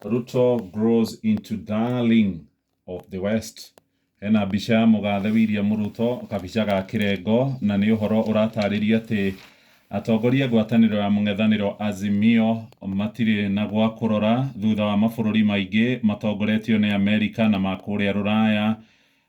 Ruto grows into darling of the West. Hena mbica ya Mũgathe William Ruto, kabica ga kĩrengo, na nĩ ũhoro ũratarĩria atĩ atongoria ngwatanĩro ya mũng'ethanĩro Azimio matirĩ na gwa kũrora thutha wa mabũrũri maingĩ matongoretio nĩ Amerika na makũrĩa rũraya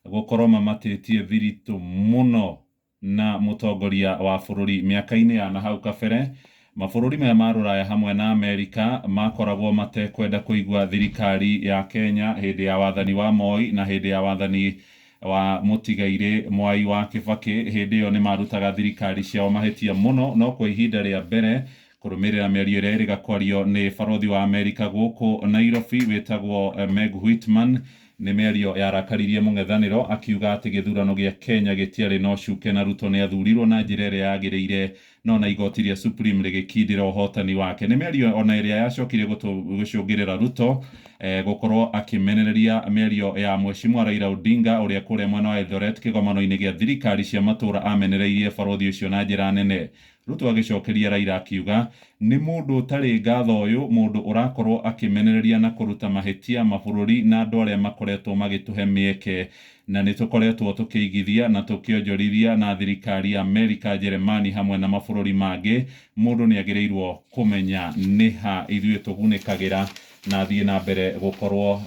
gũkorwo mamatĩtie thiritũ mũno na mũtongoria wa bũrũri mĩaka-inĩ ya nahau kabere. Mabũrũri maya ma rũraya hamwe na Amerika makoragwo matekwenda kũigua thirikari ya Kenya hĩndĩ ya wathani wa Moi na hĩndĩ ya wathani wa mũtigairĩ Mwai wa Kibaki. Hĩndĩ ĩyo nĩ marutaga thirikari ciao mahĩtia mũno, no kwa ihinda rĩa mbere kũrũmĩrĩra mĩario ĩrĩa ĩrĩga kwario nĩ barothi wa Amerika gũkũ Nairobi wĩtagwo Magathìti nĩ mĩario yarakaririe mũng'ethanĩro akiuga atĩ gĩthurano gĩa Kenya gĩtiarĩ na ũcuke na Ruto nĩ athurirwo na njĩra ĩrĩa yagĩrĩire, no na igoti rĩa Supreme rĩgĩkindĩra ũhotani wake. Nĩ mĩario ona ĩrĩa yacokire gũcũngĩrĩra Ruto gũkorwo akĩmenereria mĩario ya Mheshimiwa Raila Odinga ũrĩa kũrĩa mwena wa Eldoret kĩgomano-inĩ gĩa thirikari cia matũra amenereirie barothi ũcio na njĩra nene. Ruto agĩcokeria Raila akiuga nĩ mũndũ ũtarĩ ngatho ũyũ, mũndũ ũrakorwo akĩmenereria na kũruta mahĩtia mabũrũri na andũ arĩa makoretwo magĩtũhe mĩeke, na nĩ tũkoretwo tũkĩigithia na tũkĩonjorithia na thirikari ya Amerika, Jeremani hamwe na mabũrũri mangĩ. Mũndũ nĩ agĩrĩirwo kũmenya nĩ ha ithuĩ tũgunĩkagĩra na thiĩ na mbere gũkorwo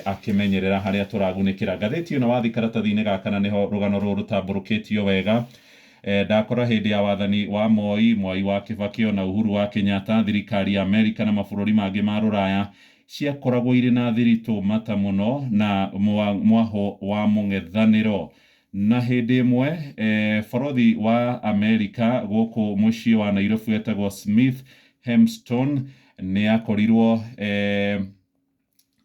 akĩmenyerera harĩa tũragunĩkĩra. Ngathĩti ĩno wathi karatathi-inĩ gaka na nĩho rũgano rũrũ rũtambũrũkĩtio wega. Ndakora hĩndĩ ya wathani wa Moi, Mwai wa Kibaki na Uhuru wa Kenyatta, thirikari ya Amerika na mabũrũri mangĩ ma rũraya ciakoragwo irĩ na thiritũ mata mũno na mwaho wa mũng'ethanĩro. Na hĩndĩ ĩmwe barothi wa Amerika gũkũ mũciĩ wa Nairobi wetagwo Smith Hemstone nĩ akorirwo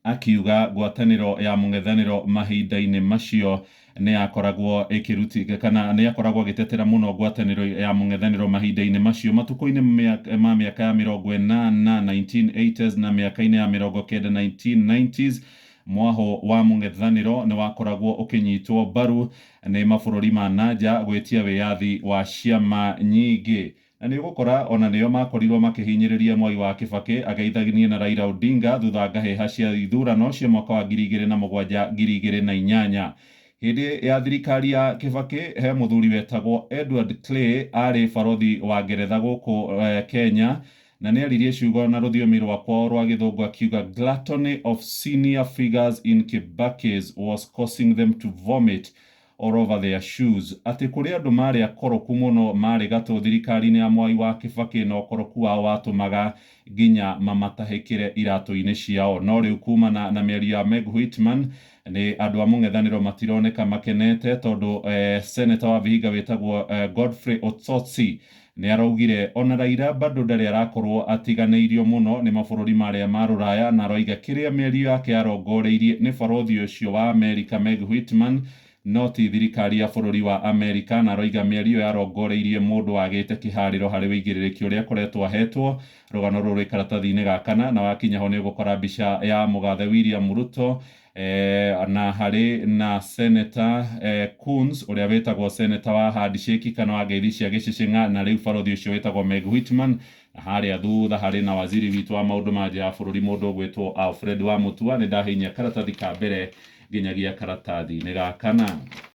akiuga ngwatanĩro ya mũng'ethanĩro mahinda-inĩ macio nĩ akoragwo ĩkĩruti kana nĩ akoragwo agĩtetera mũno ngwatanĩro ya mũng'ethanĩro mahinda-inĩ macio matukũ-inĩ ma mĩaka ya 80 1980s na mĩaka-inĩ ya 90 1990s. Mwaho wa mũng'ethanĩro nĩ wakoragwo ũkĩnyitwo mbaru nĩ mabũrũri ma nanja gwĩtia wĩyathi wa ciama nyingĩ, na nĩ ũgũkora ona nĩo makorirwo makĩhinyĩrĩria Mwai wa Kibaki ageithanie na Raila Odinga thutha ngahĩha cia ithurano cia mwaka wa 2007 2008. Hĩndĩ ya thirikari ya Kibaki he mũthuri wetagwo Edward Clay arĩ barothi wa Ngeretha gũkũ Kenya, na nĩ aririe ciugo na rũthiomi rwakwa rwa gĩthũngũ akiuga gluttony of senior figures in Kibaki's was causing them to vomit all over their shoes. Atĩ kũrĩ andũ marĩ akoroku mũno marĩ gatũ thirikari-inĩ ya Mwai wa Kibaki na ũkoroku wao watũmaga nginya mamatahĩkĩre iratũ-inĩ ciao. No rĩu kumana na mĩario ya Magathìti nĩ andũ a mũng'ethanĩro matironeka makenete tondũ senator wa Vihiga wĩtagwo Godfrey Otsotsi nĩ araugire ona Raila bado ndarĩ arakorwo atiganĩirio mũno nĩ mabũrũri marĩa ma rũraya, na aroiga kĩrĩa mĩario yake yarongoreirie nĩ barothi ũcio wa Amerika Magathìti no ti thirikari ya bũrũri wa Amerika, na aroiga mĩario yarongoreirie mũndũ wagĩte kĩharĩro harĩ wĩigĩrĩrĩki ũrĩa akoretwo ahetwo. Rũgano rũrũ karatathi-inĩ gakana na wakinya ho nĩ ũgũkora mbica ya Mũgathe William Ruto na harĩ na senator Coons ũrĩa wĩtagwo senator wa handshake kana wa ngeithi cia gĩcicing'a, na rĩu barothi ũcio wĩtagwo Magathìti na harĩa thutha harĩ na waziri witũ wa maũndũ ma nja ya bũrũri mũndũ ũgwĩtwo Alfred wa Mutua. Nĩ ndahinyia karatathi ka mbere nginyagia karatathi-inĩ gakana.